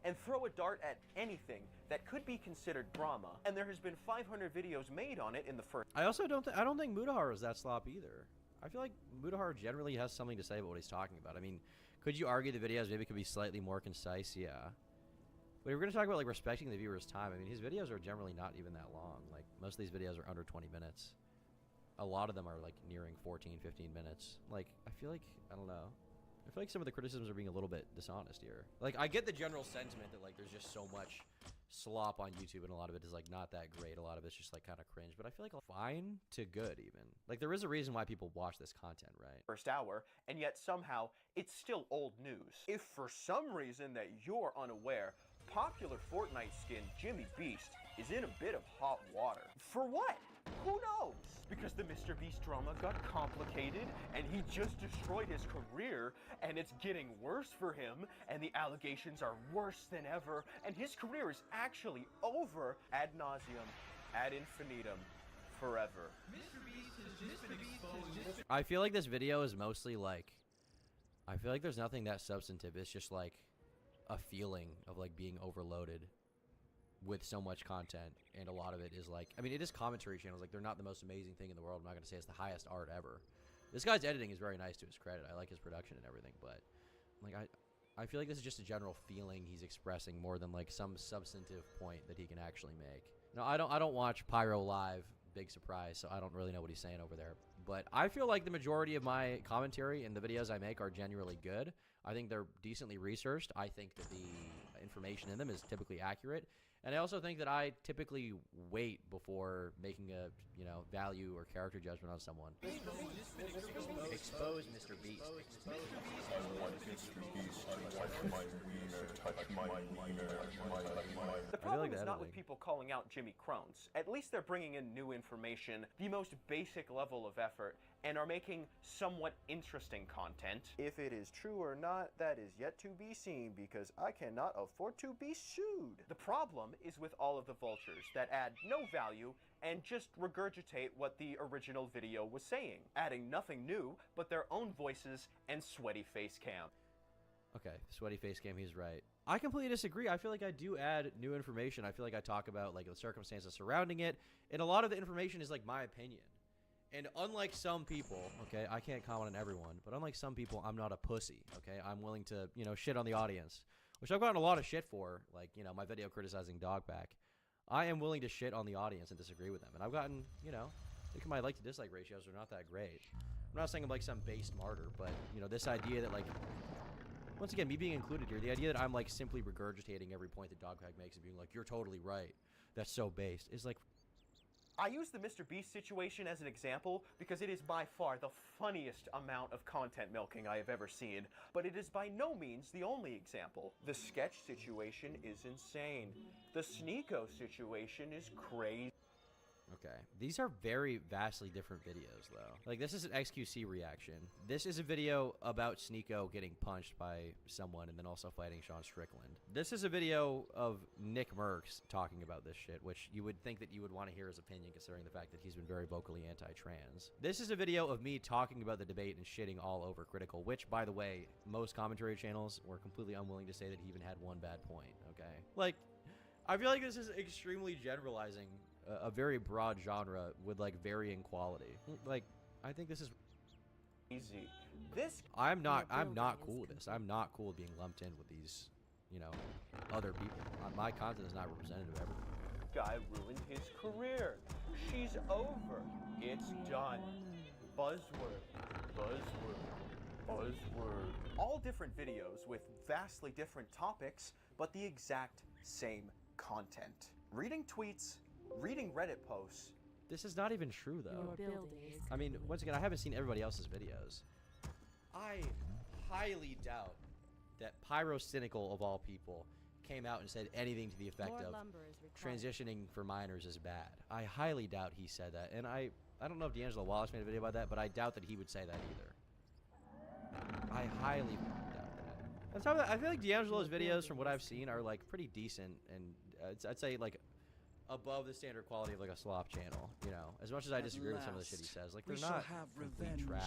and throw a dart at anything that could be considered drama, and there has been 500 videos made on it in the first. I also don't think Mudahar is that sloppy either. I feel like Mudahar generally has something to say about what he's talking about. I mean, could you argue the videos maybe could be slightly more concise? Yeah. But if we're going to talk about, like, respecting the viewer's time, I mean, his videos are generally not even that long. Like, most of these videos are under 20 minutes. A lot of them are, like, nearing 14, 15 minutes. Like, I feel like, I don't know. I feel like some of the criticisms are being a little bit dishonest here. Like, I get the general sentiment that, like, there's just so much slop on YouTube and a lot of it is, like, not that great. A lot of it's just, like, kind of cringe. But I feel like fine to good, even. Like, there is a reason why people watch this content, right? First hour, and yet somehow it's still old news. If for some reason that you're unaware, popular Fortnite skin Jimmy Beast is in a bit of hot water. For what? Who knows? Because the Mr. Beast drama got complicated, and he just destroyed his career, and it's getting worse for him, and the allegations are worse than ever, and his career is actually over ad nauseum, ad infinitum, forever. Mr. Beast has just been exposed. I feel like this video is mostly, like, I feel like there's nothing that substantive. It's just, like, a feeling of, like, being overloaded with so much content, and a lot of it is, like, I mean, it is commentary channels. Like, they're not the most amazing thing in the world. I'm not gonna say it's the highest art ever. This guy's editing is very nice, to his credit. I like his production and everything, but, like, I feel like this is just a general feeling he's expressing more than, like, some substantive point that he can actually make. No, I don't watch Pyro live. Big surprise, so I don't really know what he's saying over there. But I feel like the majority of my commentary and the videos I make are genuinely good. I think they're decently researched. I think that the information in them is typically accurate. And I also think that I typically wait before making a, you know, value or character judgment on someone. Expose Mr. Beast. I want Mr. Beast to touch my wiener, touch my wiener, touch my. The problem is not with people calling out Jimmy Crones. At least they're bringing in new information, the most basic level of effort, and are making somewhat interesting content. If it is true or not, that is yet to be seen, because I cannot afford to be sued. The problem is with all of the vultures that add no value and just regurgitate what the original video was saying, adding nothing new but their own voices and sweaty face cam. Okay, sweaty face cam, he's right. I completely disagree. I feel like I do add new information. I feel like I talk about, like, the circumstances surrounding it, and a lot of the information is, like, my opinion. And unlike some people, okay, I can't comment on everyone, but unlike some people, I'm not a pussy, okay? I'm willing to, you know, shit on the audience, which I've gotten a lot of shit for, like, you know, my video criticizing Dogpack. I am willing to shit on the audience and disagree with them, and I've gotten, you know, I think my like to dislike ratios are not that great. I'm not saying I'm, like, some based martyr, but, you know, this idea that, like, once again, me being included here, the idea that I'm, like, simply regurgitating every point that Dogpack makes and being like, you're totally right, that's so based, is, like... I use the Mr. Beast situation as an example because it is by far the funniest amount of content milking I have ever seen, but it is by no means the only example. The sketch situation is insane. The Sneeko situation is crazy. Okay. These are very vastly different videos, though. Like, this is an XQC reaction. This is a video about Sneeko getting punched by someone and then also fighting Sean Strickland. This is a video of Nick Merckx talking about this shit, which you would think that you would want to hear his opinion considering the fact that he's been very vocally anti-trans. This is a video of me talking about the debate and shitting all over Critical, which, by the way, most commentary channels were completely unwilling to say that he even had one bad point, okay? Like, I feel like this is extremely generalizing a very broad genre with, like, varying quality. Like, I think this is easy. I'm not cool with this. I'm not cool with being lumped in with these, you know, other people. My content is not representative of everyone. Guy ruined his career. She's over. It's done. Buzzword. Buzzword. Buzzword. All different videos with vastly different topics, but the exact same content. Reading tweets, reading Reddit posts. This is not even true, though. I mean, once again, I haven't seen everybody else's videos. I highly doubt that Pyrocynical, of all people, came out and said anything to the effect of transitioning for minors is bad. I highly doubt he said that. And I don't know if D'Angelo Wallace made a video about that, but I doubt that he would say that either. I highly doubt that. I feel like D'Angelo's videos, from what I've seen, are, like, pretty decent, and I'd say, like, above the standard quality of, like, a slop channel, you know? As much as I disagree with some of the shit he says, like, they're not complete trash.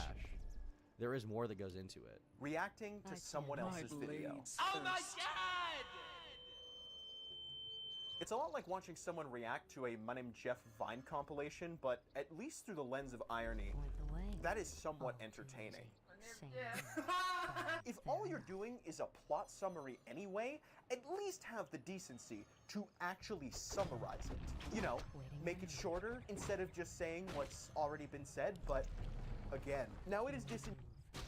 There is more that goes into it. Reacting to someone else's video. Oh my god! It's a lot like watching someone react to a My Name Jeff Vine compilation, but at least through the lens of irony. That is somewhat entertaining. If all you're doing is a plot summary anyway, at least have the decency to actually summarize it. You know, make it shorter instead of just saying what's already been said, but again, now it is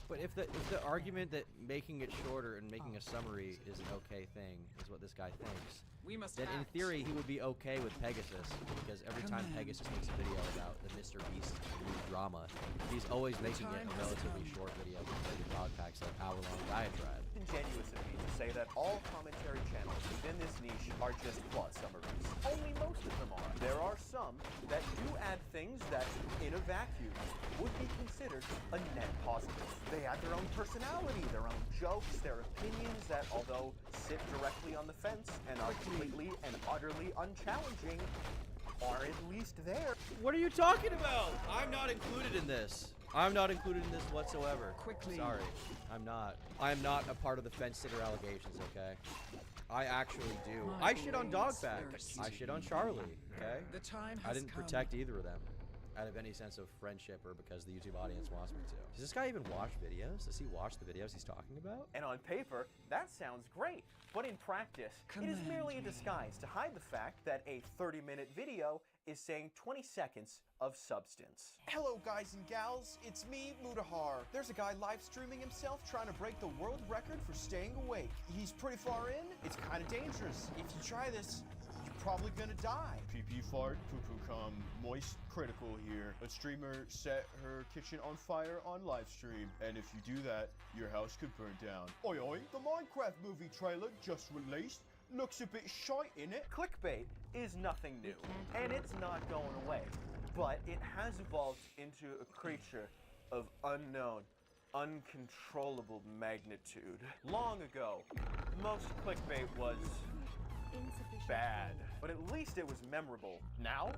But if the argument that making it shorter and making a summary is an okay thing is what this guy thinks, We must then in act. theory he would be okay with Pegasus, because every time Pegasus makes a video about the Mr. Beast new drama, he's always making it a relatively short video compared to Dogpack's like hour-long diatribe. Ingenuous of me to say that all commentary channels within this niche are just plot summaries. Only most of them are. There are some that do add things that, in a vacuum, would be considered a net positive. They add their own personality, their own jokes, their opinions that, although sit directly on the fence and are completely and utterly unchallenging, are at least there. What are you talking about? I'm not included in this. I'm not included in this whatsoever. Quickly. Sorry, I'm not. I'm not a part of the fence sitter allegations, okay? I actually do. I shit on Dogpack. I shit on Charlie, okay? The time I has didn't come. protect either of them out of any sense of friendship or because the YouTube audience wants me to. Does this guy even watch videos? Does he watch the videos he's talking about? And on paper, that sounds great. But in practice, it is merely a disguise to hide the fact that a 30-minute video is saying 20 seconds of substance. Hello guys and gals, it's me, Mudahar. There's a guy live streaming himself trying to break the world record for staying awake. He's pretty far in, it's kind of dangerous. If you try this, you're probably gonna die. Pee-pee fart, poo-poo cum, moist critical here. A streamer set her kitchen on fire on live stream, and if you do that, your house could burn down. Oi oi, the Minecraft movie trailer just released. Looks a bit shite in it. Clickbait is nothing new, and it's not going away. But it has evolved into a creature of unknown, uncontrollable magnitude. Long ago, most clickbait was bad, but at least it was memorable. Now,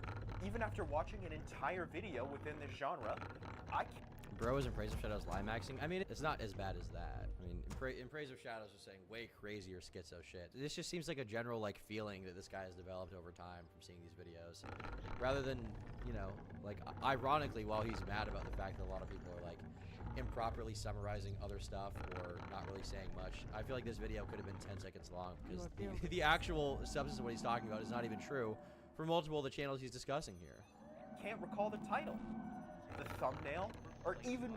even after watching an entire video within this genre, I can't. Bro is in Praise of Shadows Limaxing. I mean, it's not as bad as that. I mean, in Praise of Shadows was saying way crazier schizo shit. This just seems like a general like feeling that this guy has developed over time from seeing these videos, rather than, you know, like ironically, while he's mad about the fact that a lot of people are like improperly summarizing other stuff or not really saying much, I feel like this video could have been 10 seconds long because the actual substance of what he's talking about is not even true for multiple of the channels he's discussing here. Can't recall the title, the thumbnail, or even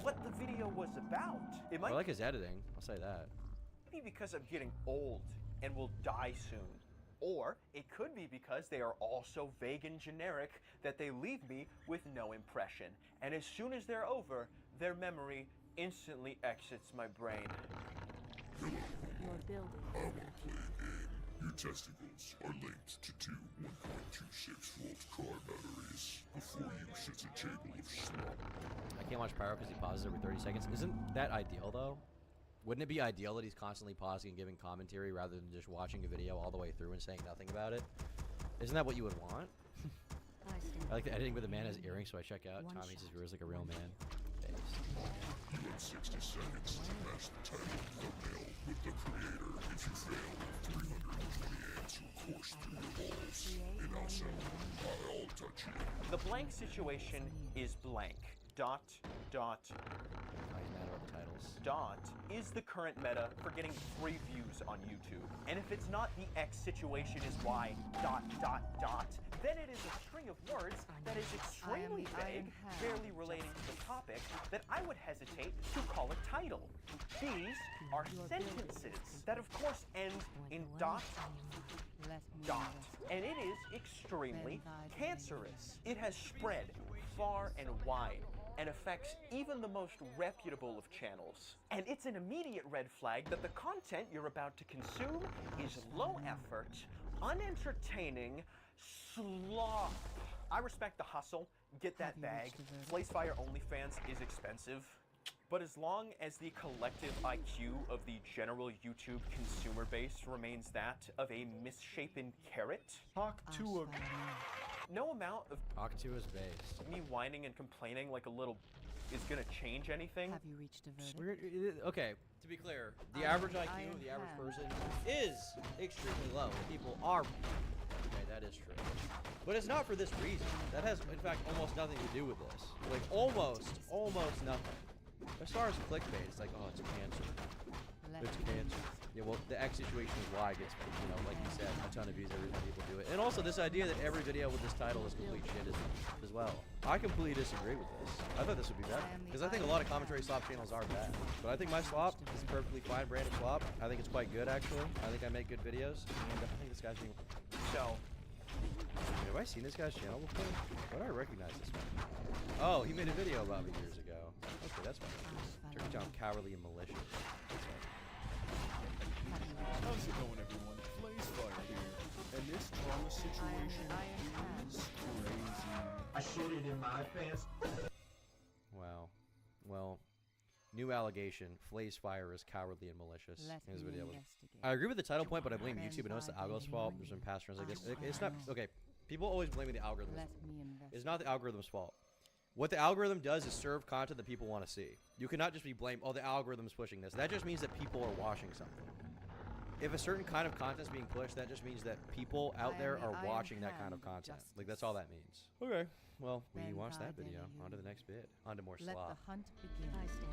what the video was about. It I might like his editing, I'll say that. be because I'm getting old and will die soon. Or it could be because they are all so vague and generic that they leave me with no impression. And as soon as they're over, their memory instantly exits my brain. Your building. Your testicles are linked to two 1.26-volt car batteries. Before you sits a table of slop. I can't watch Pyro because he pauses every 30 seconds. Isn't that ideal, though? Wouldn't it be ideal that he's constantly pausing and giving commentary rather than just watching a video all the way through and saying nothing about it? Isn't that what you would want? I like the editing with the man has earrings, so I check out. Tom eats his viewers like a real man. Thanks. You have 60 seconds to match the title thumbnail with the creator. If you fail, 320 ants will course through your balls. And also, I'll touch you. The blank situation is blank. Dot, dot, Oh, he's mad about the titles. dot is the current meta for getting free views on YouTube. And if it's not the X situation is Y, dot, dot, dot, then it is a string of words that is extremely vague, barely relating to the topic, that I would hesitate to call a title. These are sentences that of course end in dot, dot, and it is extremely cancerous. It has spread far and wide and affects even the most reputable of channels. And it's an immediate red flag that the content you're about to consume is low effort, unentertaining slop. I respect the hustle, get that bag. Flacefire OnlyFans is expensive. But as long as the collective IQ of the general YouTube consumer base remains that of a misshapen carrot, Talk to a... no amount of Octu is based. me whining and complaining like a little is gonna change anything. Have you reached a verdict? Okay, to be clear, the average IQ of the average person is extremely low. People are Okay, that is true. But it's not for this reason. That has, in fact, almost nothing to do with this. Like, almost nothing. As far as clickbait, it's like, oh, it's cancer. It's cancer. Yeah, well, the X situation is why it gets, you know, like you said, a ton of views every time people do it. And also this idea that every video with this title is complete shit as well. I completely disagree with this. I thought this would be better. Because I think a lot of commentary slop channels are bad. But I think my slop is a perfectly fine brand of slop. I think it's quite good, actually. I think I make good videos. And I think this guy's being... So, have I seen this guy's channel before? Why do I recognize this man? Oh, he made a video about me years ago. Okay, that's fine. Turkey John, cowardly and malicious. That's fine. How's it going, everyone? Blaze Fire here. And this trauma situation is crazy. I shit it in my pants. Wow. Well, new allegation. Flays Fire is cowardly and malicious. His video was... I agree with the title point, but I blame YouTube. I know it's the algorithm's fault. There's been past trends like this. It's not... Okay, people always blaming the algorithm. It's not the algorithm's fault. What the algorithm does is serve content that people want to see. You cannot just be blamed, oh, the algorithm's pushing this. That just means that people are watching something. If a certain kind of content is being pushed, that just means that people out there are watching that kind of content. Like, that's all that means. Okay, well, we watched that video. On to the next bit. On to more slop. Let the hunt begin. I stand.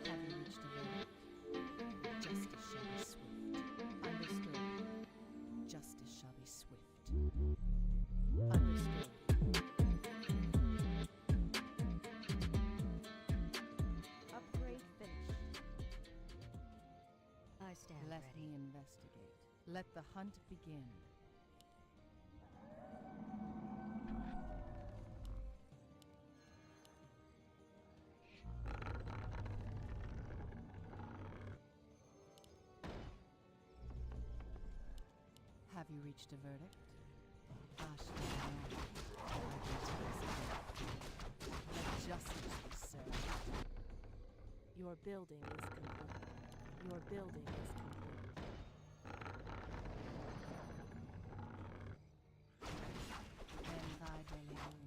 Have you reached a verdict? Justice shall be swift. Understood. Justice shall be swift. Understood. Upgrade finished. I stand Let ready. me investigate. Let the hunt begin. Have you reached a verdict? Let justice be served. Your building is complete. Your building is complete. Then thy Deleon.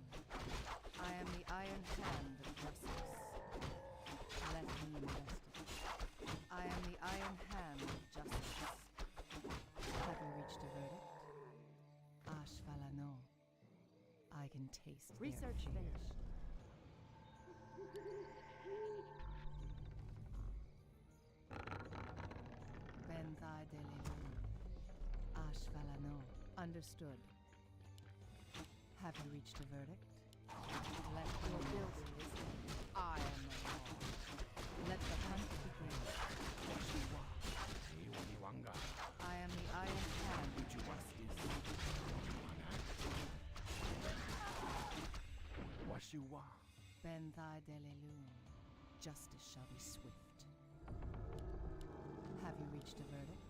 I am the iron hand of justice. Let me investigate. I am the iron hand of justice. Have you reached a verdict? Ashvalano. I can taste Research their fear. finished. Benthai Deleon. Ashvalano. Understood. Have you reached a verdict? Let your building is complete. I am the law. Let the hunt begin. I am the iron hand of justice. Benthai Deleon. Justice shall be swift. Have you reached a verdict?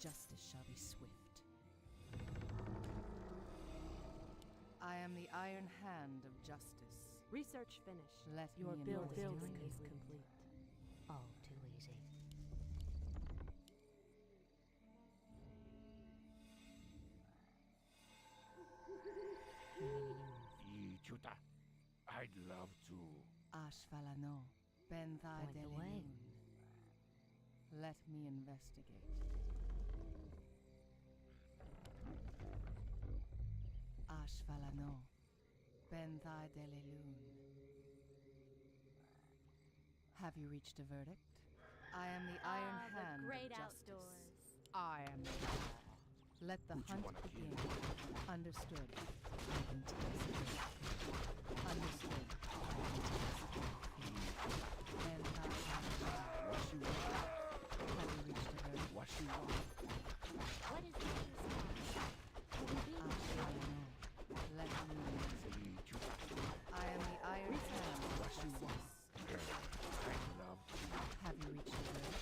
Justice shall be swift. I am the iron hand of justice. Research finished. Let Your me building investigate. is complete. All too easy. I'd love to. Ashvalano. Benthai Point the way. Deleon. Let me investigate. Ashvalano. Benthai Deleon. Have you reached a verdict? I am the iron hand the great of justice. outdoors. I am the law. Let the hunt begin. Understood. I can taste it. Understood. I can taste it. Benthai Deleon. Have you reached a verdict? What is the Ashvalano. Let me investigate. I am the iron hand of justice. I'd love to. Have you reached a verdict?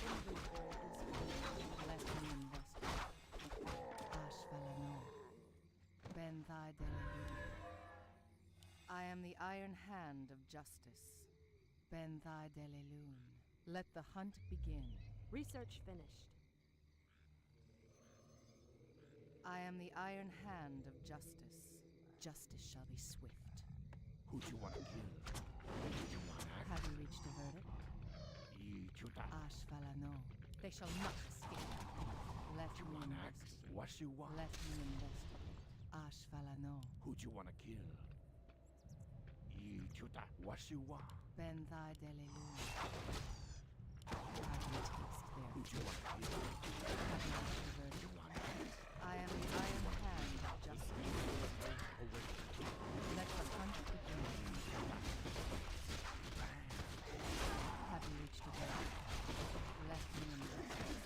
Let me investigate. Ashvalano. Benthai Deleon. I am the iron hand of justice. Benthai Deleon. Let the hunt begin. Research finished. I am the iron hand of justice. Justice shall be swift. Who do you want to kill? Who do you want to Have you reached a verdict? Ashvalano. They shall not escape. Let Let You me want axe? investigate. What you want? Let me investigate. Ashvalano. Who'd you wanna kill? Chuta, what you want? Ben thy delilum. I can taste their Who'd you wanna kill? You want axe? I am the iron hand of justice. Let the hunt begin. Have you reached a goal? Let me investigate.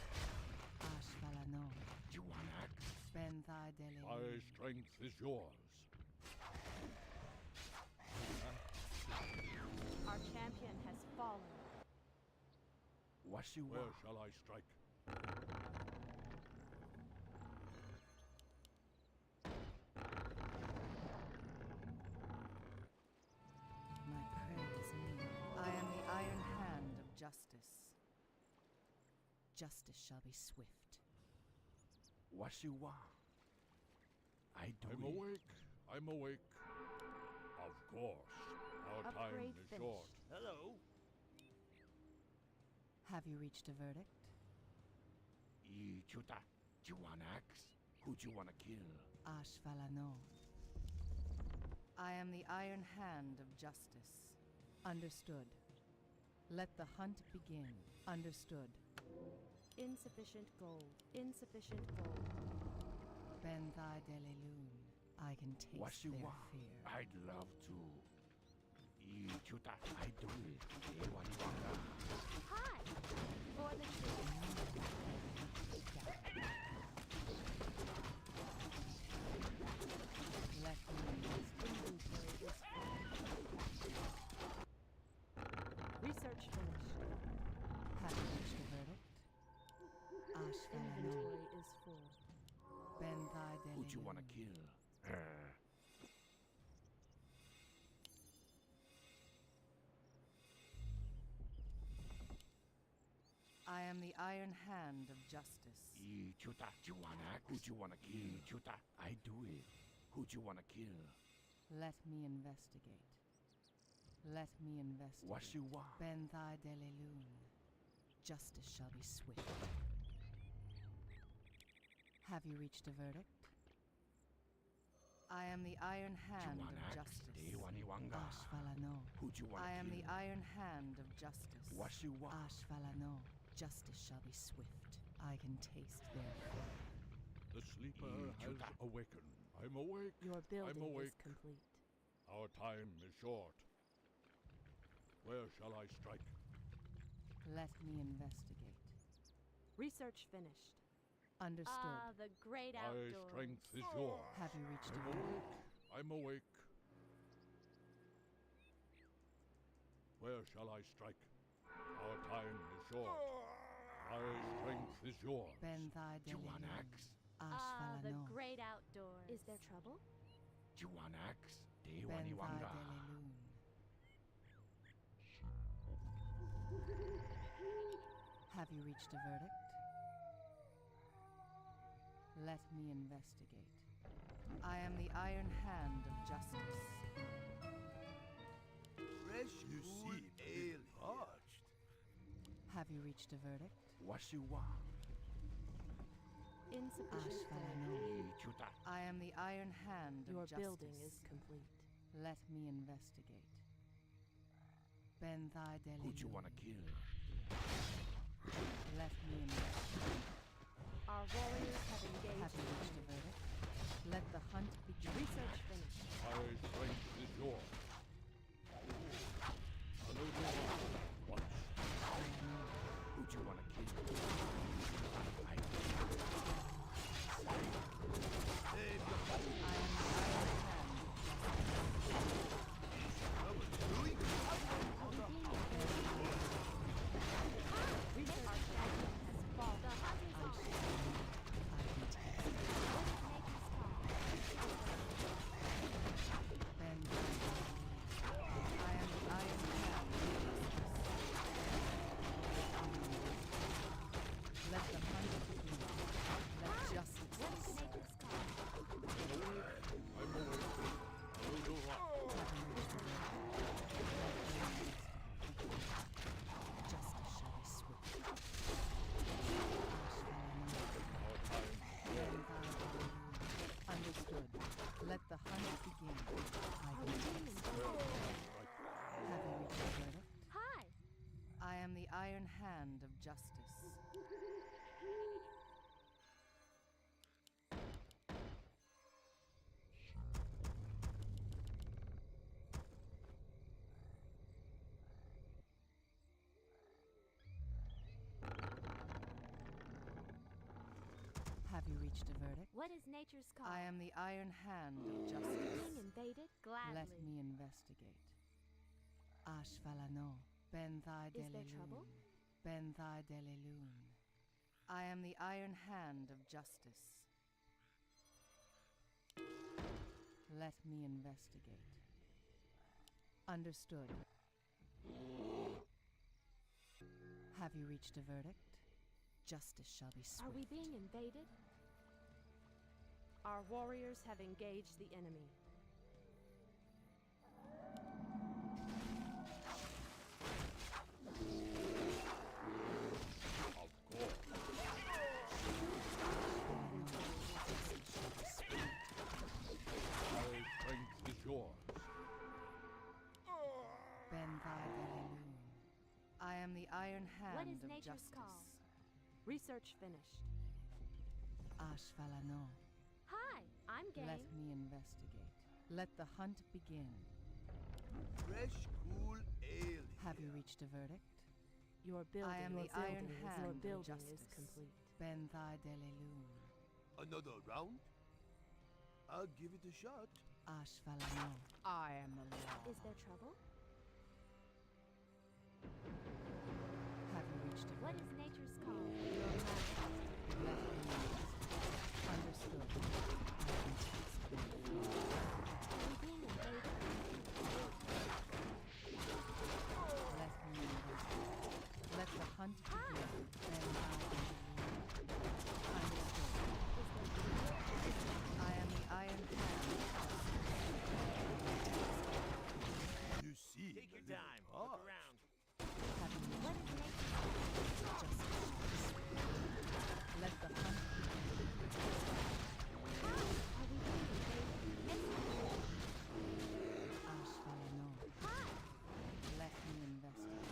Ashvalano. You want axe? Ben thy delilum. My strength is yours. Our champion has fallen. What you Where want? shall I strike? My prey is near. I am the iron hand of justice. Justice shall be swift. What you want? I do I'm it. awake. I'm awake. Of course. Our time Upgrade is finished. short. Hello. Have you reached a verdict? Chuta, you want axe? Who'd you wanna kill? Ashvalano. I am the iron hand of justice. Understood. Let the hunt begin. Understood. Insufficient gold. Insufficient gold. Ben thy delilun. I can taste What you their want? fear. I'd love to. Chuta, I do it. Waniwanga. Hi! For the truth. Let me Inventory is full. Research finished. have you reached a verdict? Ashvalano. Inventory is full. Ben thy delilun. Who'd you wanna kill? I am the iron hand of justice. Chuta, you want axe? Who'd you wanna kill? Chuta, I do it. Who'd you wanna kill? Let me investigate. Let me investigate. What you want? Ben thy delilun. Justice shall be swift. Have you reached a verdict? I am the iron You hand want of axe? justice. Waniwanga. Ashvalano. Who'd you wanna I am kill? the iron hand of justice. What you want? Ashvalano. Justice shall be swift. I can taste their fear. The sleeper has Chuta. awakened. I'm awake. Your building awake. is complete. Our time is short. Where shall I strike? Let me investigate. Research finished. Understood. Ah, the great My outdoors. strength is yours. Have you reached a I'm verdict? awake. I'm awake. Where shall I strike? Our time is short. My strength is yours. Ben thy You want delilun. axe? Ah, the Ashvalano. great outdoors. Is there trouble? You want axe? Ben thy Waniwanga. delilun. Have you reached a verdict? Let me investigate. I am the iron hand of justice. Fresh you see ale parched. Have you reached a verdict? What you want? Insufficient gold. Ashvalano. Chuta. I am the iron hand Your of justice. building is complete. Let me investigate. Ben thy delilun. Who'd you wanna kill? Let me investigate. Our warriors have engaged. Have you reached a verdict? Let the hunt begin. Research finished. My strength is yours. Who'd you wanna kill? I Save your I am the iron hand of justice. doing. Research our champion has fallen. The hunt is on. I can taste it. Make us stop. Ben thy delilun. I am the iron hand of justice. Let the hunt begin. Let justice What be is served. Nature's call? I'm awake. I will do what? Justice shall be swift. Our time iron hand of justice. Have you reached a verdict? What is nature's call? I am the iron hand of Being justice. invaded? Gladly. Let me investigate. Ashvalano, Ben Thy Is there trouble? Delelun, Ben Thy Delelun. I am the iron hand of justice. Let me investigate. Understood. Have you reached a verdict? Justice shall be swift. Are we being invaded? Our warriors have engaged the enemy. My strength is yours. Ben Thy Delelun. I am the iron hand What is of nature's justice. call? Research finished. Ashvalano. Hi, I'm game. Let me investigate. Let the hunt begin. Fresh, cool ale. Have you reached a verdict? Your building, I am the iron hand your of building justice. is complete. Ben Thy Delelun. Another round? I'll give it a shot. Ashvalano. I am the law. Is there trouble? Have you reached a What verdict? is nature's call? Your majesty. Let me investigate. Understood. I can taste the food. Are we being invaded? Let me investigate. Let the hunt begin. Ben Thy Delelun. Understood. Is there trouble? I am the iron hand. You see, Take your a little time. hard. Look around. Have you What reached is a nature's call? justice? Let the hunt begin. Hi, are we being invaded? Ashvalano. Hi, Let me investigate.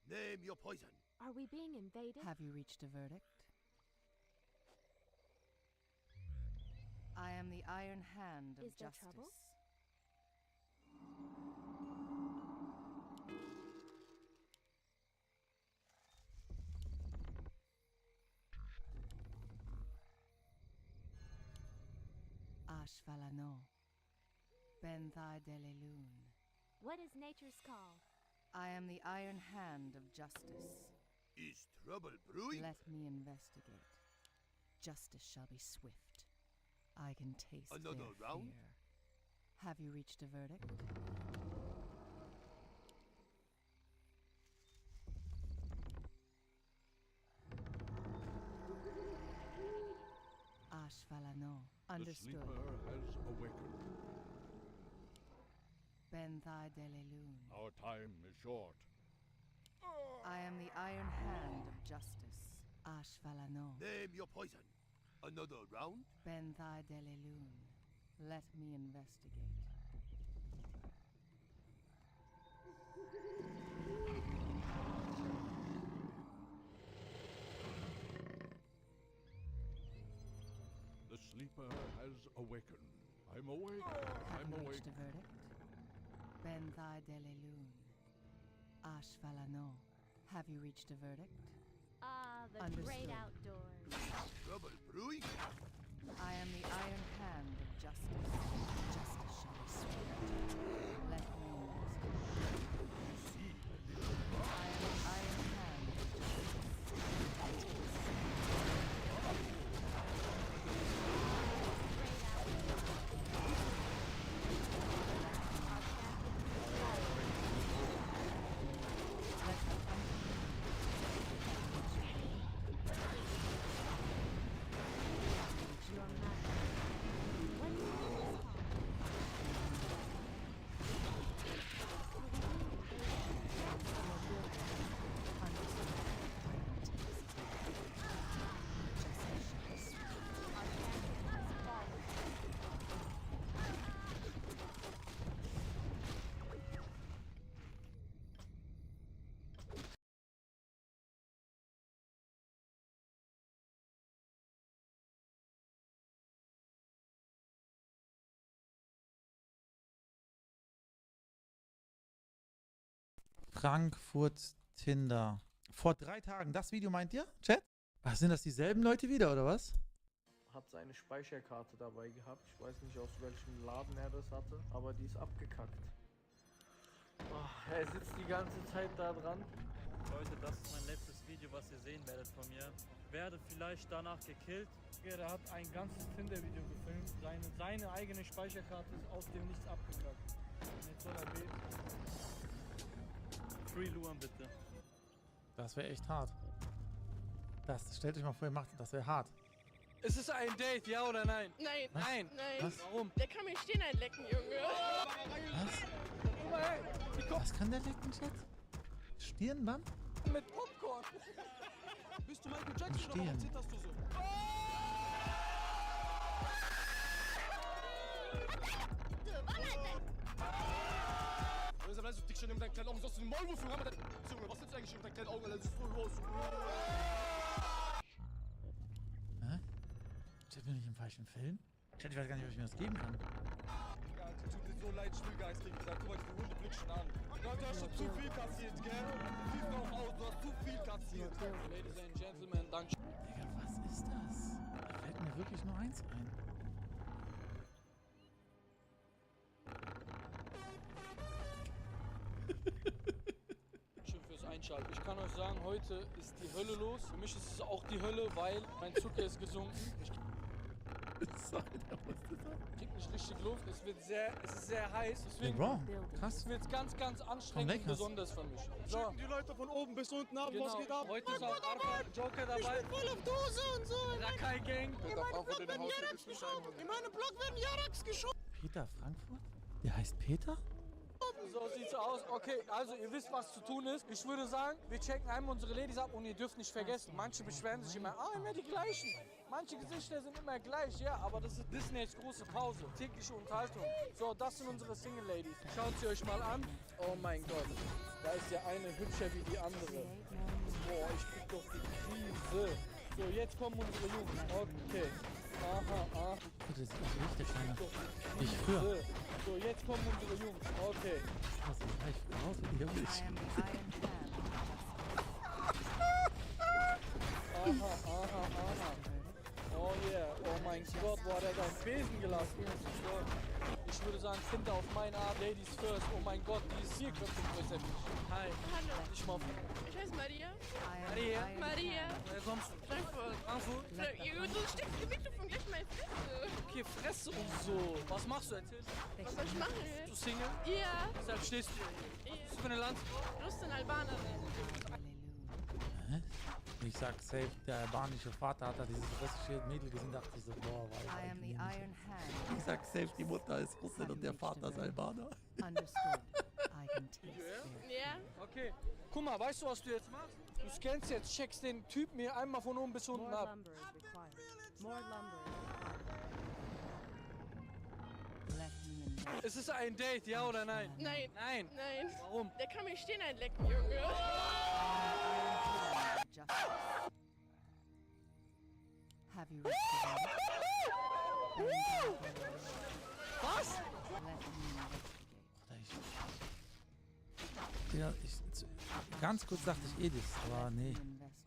Name your poison. are we being invaded? Have you reached a verdict? I am the iron hand of Is there justice. trouble? Ashvalano. Ben Thy Delelun. What is nature's call? I am the iron hand of justice. Is trouble brewing? Let me investigate. Justice shall be swift. I can taste Another their round? fear. Have you reached a verdict? Ashvalano. The Understood. sleeper has awakened. Ben Thy Delelun. Our time is short. I am the iron hand of justice. Ashvalano. Name your poison. Another round? Ben Thy Delelun. Let me investigate. The sleeper has awakened. I'm awake. Have I'm you awake. reached a verdict? Ben Thy Delelun. Ashvalano. Have you reached a verdict? Ah, the Understood. great outdoors. Trouble brewing? I am the iron hand of justice. Justice shall be swift. Let me investigate. You see, a little hard. I am the iron hand of justice. Let the hunt Your majesty. What is nature's call? Frankfurt Tinder. Vor 3 Tagen. Das Video meint ihr, Chat? Ach, sind das dieselben Leute wieder, oder was? Hat seine Speicherkarte dabei gehabt. Ich weiß nicht, aus welchem Laden er das hatte, aber die ist abgekackt. Oh, er sitzt die ganze Zeit da dran. Leute, das ist mein letztes Video, was ihr sehen werdet von mir. Werde vielleicht danach gekillt. Er hat ein ganzes Tinder-Video gefilmt. Seine eigene Speicherkarte ist aus dem Nichts abgekackt. Und jetzt soll er beten. Free Luan bitte. Das wäre echt hart. Stellt euch mal vor, ihr macht das wäre hart. Ist es ein Date, ja oder nein? Nein. Was? Nein. Nein. Was? Warum? Der kann mir Stirn einlecken, Junge. Was? Was kann der lecken, Chat? Stirnband? Mit Popcorn. Bist du Michael Jackson oder warum zitterst du so? Du dich schon in deinen kleinen Augen, sollst du den Maulwurf haben? Junge, was sitzt eigentlich in deinen kleinen Augen? Das ist voll los. Hä? Chat, bin ich im falschen Film? Chat, ich weiß gar nicht, ob ich mir das geben kann. Ja, tut dir so leid, schwülgeistig gesagt. Guck mal, die Hunde blicken schon an. Du hast schon zu viel kassiert, gell? Siehst du auch aus, du hast zu viel kassiert. Ladies and Gentlemen, danke. Digga, was ist das? Da fällt mir wirklich nur eins ein. Schön fürs Einschalten. Ich kann euch sagen, heute ist die Hölle los. Für mich ist es auch die Hölle, weil mein Zucker ist gesunken. Ich krieg nicht richtig Luft. Es ist sehr heiß. Deswegen Bro, krass. wird es ganz, ganz anstrengend und besonders für mich. So. Die Leute von oben bis unten ab, Genau. was geht ab? Heute ist auch Arfa, Joker dabei. Ich bin voll auf Dose und so. Rakai Gang. In meinem Block werden Jarax geschoben. In meinem Block werden Jarax geschoben. Peter Frankfurt? Der heißt Peter? So sieht's aus. Okay, also ihr wisst, was zu tun ist. Ich würde sagen, wir checken einmal unsere Ladies ab und ihr dürft nicht vergessen, manche beschweren sich immer, immer die gleichen. Manche Gesichter sind immer gleich, ja, aber das ist Disneys große Pause. Tägliche Unterhaltung. So, das sind unsere Single Ladies. Schaut sie euch mal an. Oh mein Gott, da ist ja eine hübscher wie die andere. Boah, ich krieg doch die Krise. So, jetzt kommen unsere Jungs. Okay. Aha. Das ist richtig, der Kleine. Wie früher. So, jetzt kommen unsere Jungs. Okay. Das ist gleich raus und die haben mich. Aha. Oh yeah. Oh mein Gott, wo hat er deinen Besen gelassen? So. Ich würde sagen, Kinder auf meine Art, Ladies first. Oh mein Gott, die ist hier köpfig größer. Hi. Hallo. Ich mal. Ich heiße Maria. Maria. Woher kommst du? Frankfurt. Frankfurt? Du steckst im Mikrofon gleich meine Fresse. Okay, Fresse und so. Was machst du? Erzähl. Was soll ich machen? Bist du Single? Ja. Deshalb stehst du hier. Was ist für eine Land? Rustin Albanerin. Hä? Ich sag safe, der albanische Vater hat da dieses russische Mädel gesehen, dachte ich so, boah, ich sag safe, die Mutter ist Russin und der Vater ist Albaner. Ja. Okay. Guck mal, weißt du, was du jetzt machst? Du scannst jetzt, checkst den Typen hier einmal von oben bis unten ab. Ist es ein Date, ja oder nein? Nein. Nein. Warum? Der kann mir Stirn einlecken, Junge. Was? Ja, ganz kurz dachte ich Edis, aber nee.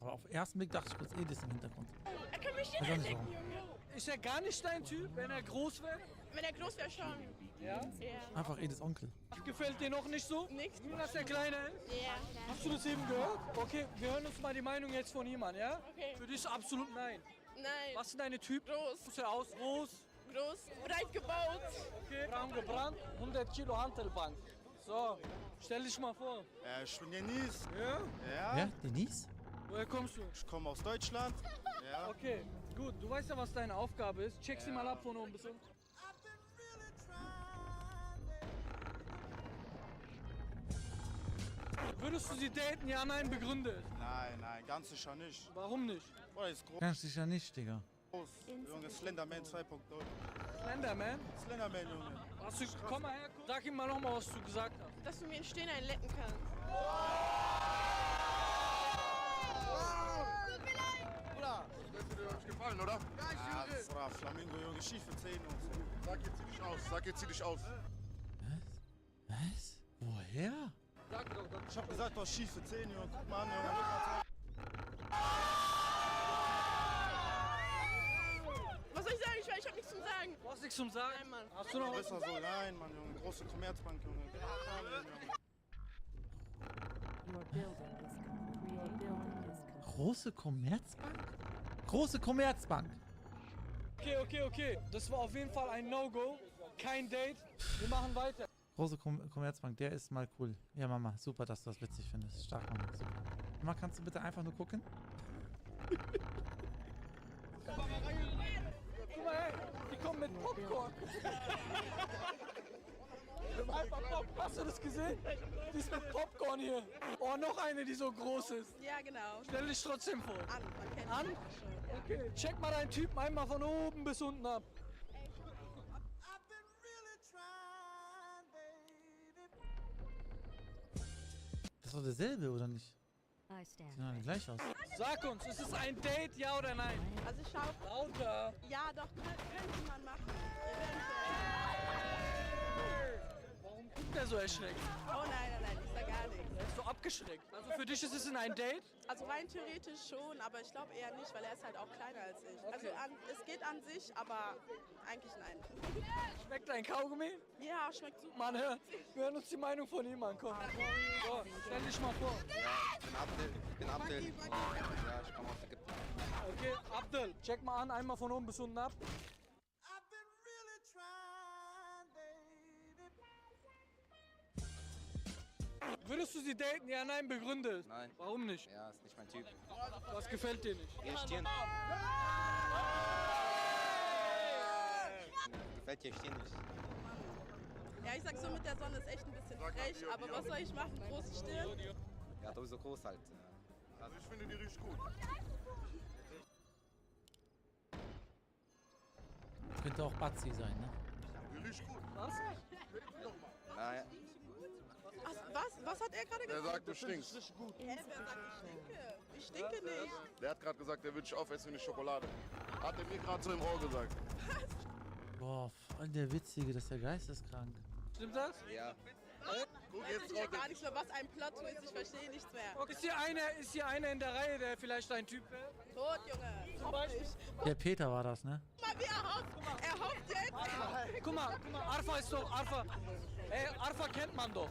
Aber auf den ersten Blick dachte ich kurz Edis im Hintergrund. Er kann mir Stirn Weiß auch nicht einlecken, warum. Junge. Ist er gar nicht dein Typ, wenn er groß wäre? Wenn er groß wäre, schon. Ja? Ja. Einfach Edis Onkel. Gefällt dir noch nicht so? Nix. Nur, dass der Kleine ist? Ja. Hast du das eben gehört? Okay, wir hören uns mal die Meinung jetzt von ihm an, ja? Okay. Für dich absolut nein. Nein. Was sind deine Typ? Groß. Muss er aus? Groß. Groß. Breit gebaut. Okay. Braun gebrannt. 100 Kilo Hantelbank. So, stell dich mal vor. Ich bin Denise. Ja? Ja, Denise? Woher kommst du? Ich komme aus Deutschland. Ja. Okay, gut. Du weißt ja, was deine Aufgabe ist. Check sie mal ab von oben bis unten. Würdest du sie daten? Ja, nein, begründe. Nein, ganz sicher nicht. Warum nicht? Boah, ist groß. Ganz sicher nicht, Digga. Junge, Slenderman 2.0. Slenderman? Slenderman, Junge. Hast du, komm mal her, sag ihm mal nochmal, was du gesagt hast. Dass du mir den Stirn einlecken kannst. Bruder, das wird dir euch gefallen, oder? Ja, Bruder, Flamingo, Junge, schiefe Zähne und so. Sag jetzt, zieh dich aus. Was? Woher? Ich hab gesagt, du hast schiefe Zähne, Junge. Guck mal an, Junge. Was soll ich sagen? Ich hab nichts zum Sagen. Du hast nichts zum Sagen? Nein, Mann. Hast du noch was? Besser so, nein, Mann, Junge. Große Commerzbank, Junge. Große Commerzbank? Große Commerzbank. Okay. Das war auf jeden Fall ein No-Go. Kein Date. Wir machen weiter. Große Commerzbank, der ist mal cool. Ja, Mama, super, dass du das witzig findest. Stark, Mama, super. Mama, kannst du bitte einfach nur gucken? Guck mal, hey, die kommen mit Popcorn. Hast du das gesehen? Die ist mit Popcorn hier. Oh, noch eine, die so groß ist. Ja, genau. Stell dich trotzdem vor. An, man kennt An? mich schon. Okay. Check mal deinen Typen einmal von oben bis unten ab. Das ist doch derselbe, oder nicht? Sieht doch nicht gleich aus. Sag uns, ist es ein Date, ja oder nein? Also ich schau. Lauter. Ja, doch, könnte man machen. Warum guckt der so erschreckt? Oh nein, ist da gar nichts. Er ist so abgeschreckt. Also für dich ist es ein Date? Also rein theoretisch schon, aber ich glaube eher nicht, weil er ist halt auch kleiner als ich. Okay. Also es geht an sich, aber eigentlich nein. Schmeckt dein Kaugummi? Ja, schmeckt super. Mann, hör, wir hören uns die Meinung von ihm an. Komm. So, stell dich mal vor. Ja, ich bin Abdel. Ja, ich komme aus Ägypten. Okay, Abdel, check mal an, einmal von oben bis unten ab. Würdest du sie daten? Ja, nein, begründe es. Nein. Warum nicht? Ja, ist nicht mein Typ. Was gefällt dir nicht? Ihr Stirn. Gefällt dir Stirn nicht. Ja, ich sag so, mit der Sonne ist echt ein bisschen frech, aber was soll ich machen? Große Stirn? Ja, sowieso groß halt. Also ich finde, die riecht gut. Könnte auch Batzi sein, ne? Die riecht gut. Was? Naja. Was hat er gerade gesagt? Er sagt, du stinkst. Hä, wer sagt, ich stinke? Ich stinke nicht. Der hat gerade gesagt, er will dich aufessen wie eine Schokolade. Hat er mir gerade so im Ohr gesagt. Boah, voll der Witzige, das ist ja geisteskrank. Stimmt das? Ja. Guck, jetzt ich ja gar nichts mehr, was ein Plot-Twist, ich verstehe nichts mehr. Okay. Ist hier einer in der Reihe, der vielleicht ein Typ wäre? Tot, Junge. Zum Beispiel? Der Peter war das, ne? Guck mal, wie er hofft. Er hofft jetzt. Guck mal, Arfa ist doch, Ey, Arfa kennt man doch.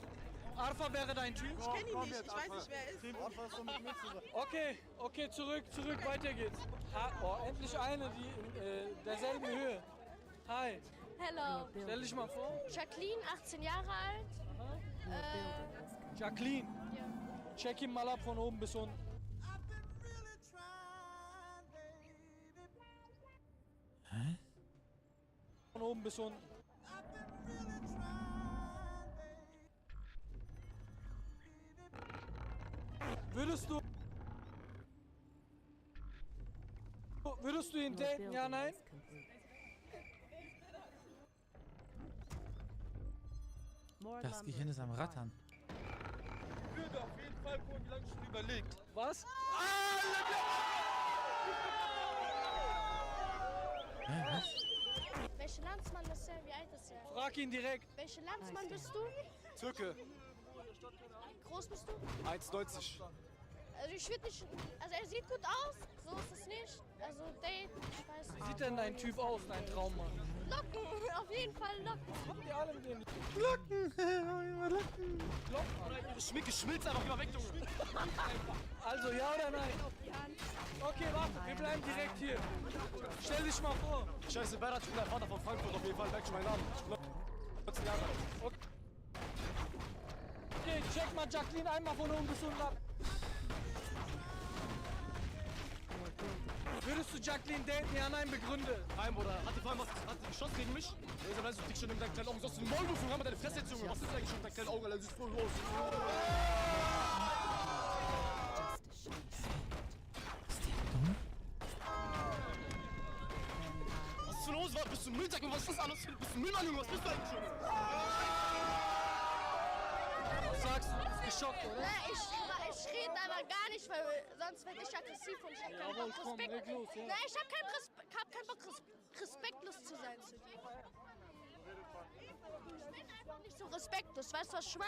Arfa wäre dein Typ? Ich kenne ihn nicht, ich weiß nicht, wer er ist. Okay, zurück, weiter geht's. Oh, endlich eine, die in derselben Höhe. Hi. Hello. Stell dich mal vor. Jacqueline, 18 Jahre alt. Jacqueline. Ja. Check ihn mal ab von oben bis unten. Hä? Von oben bis unten. Würdest du ihn daten? Ja, nein? Das Gehirn ist am Rattern. Ich würde auf jeden Fall gucken, wie lange ich schon überlegt. Was? Hä, was? Welcher Landsmann bist du? Wie alt ist er? Frag ihn direkt. Welcher Landsmann bist du? Türke, Wie groß bist du? 1,90. Also ich würde nicht... Also er sieht gut aus, so ist es nicht. Also Date, ich weiß Wie nicht. sieht denn dein Typ aus, dein Traummann? Locken, auf jeden Fall Locken. Habt ihr alle mit den Locken! Locken! Ihre Schminke schmilzt einfach immer weg, Junge. Also, ja oder nein? Okay, warte, wir bleiben direkt hier. Stell dich mal vor. Scheiße, Berat, ich bin der Vater von Frankfurt auf jeden Fall. Merk schon meinen Namen. Ich bin 14 Jahre alt. Okay, check mal Jacqueline einmal von oben bis unten ab. Würdest du Jacqueline daten? Ja, nein, begründe. Nein, Bruder. Hat die vor allem was? Hat die geschossen gegen mich? Der ist aber dick schon in deinen kleinen Augen. Sollst du den Maul rufen? Haben wir deine Fresse jetzt, Junge? Was ist eigentlich schon in deinen kleinen Augen? Alter, siehst voll los. Was ist denn los? Bist du ein Müllsack? Was ist das alles? Bist du ein Müllmann, Junge? Was bist du eigentlich, Junge? Was sagst du? Bist geschockt, oder? Ich rede aber gar nicht, weil sonst werde ich aggressiv und ich habe keinen Bock, komm, leg los, ja. Nein, ich habe keinen Bock, respektlos zu sein zu dir. Ich bin einfach nicht so respektlos, weißt du, was ich meine?